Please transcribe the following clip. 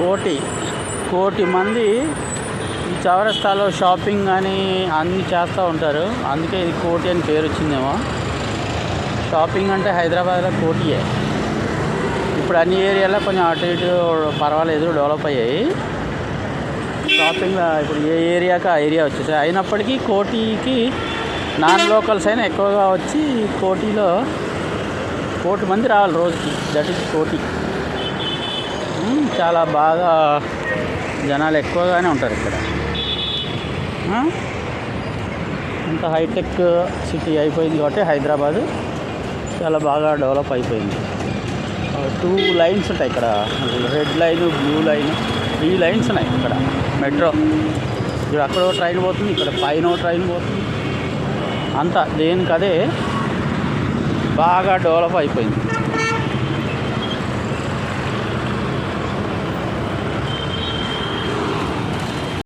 కోటి కోటి మంది ఈ చౌరస్తాలో షాపింగ్ అని అన్నీ చేస్తూ ఉంటారు. అందుకే ఇది కోటి అని పేరు వచ్చిందేమో. షాపింగ్ అంటే హైదరాబాద్లో కోటియే. ఇప్పుడు అన్ని ఏరియాలో కొంచెం అటు ఇటు పర్వాలేదు, డెవలప్ అయ్యాయి. షాపింగ్లో ఇప్పుడు ఏ ఏరియాకి ఆ ఏరియా వచ్చేసాయి. అయినప్పటికీ కోటికి నాన్ లోకల్స్ అయినా ఎక్కువగా వచ్చి కోటిలో కోటి మంది రావాలి రోజుకి. దట్ ఈస్ కోటి. చాలా బాగా జనాలు ఎక్కువగానే ఉంటారు ఇక్కడ. అంత హైటెక్ సిటీ అయిపోయింది కాబట్టి హైదరాబాదు చాలా బాగా డెవలప్ అయిపోయింది. 2 లైన్స్ ఉంటాయి ఇక్కడ, red line, blue line, 3 lines ఉన్నాయి ఇక్కడ మెట్రో. ఇక్కడ అక్కడ ట్రైన్ పోతుంది, ఇక్కడ పైన ట్రైన్ పోతుంది. అంతా దేనికదే బాగా డెవలప్ అయిపోయింది.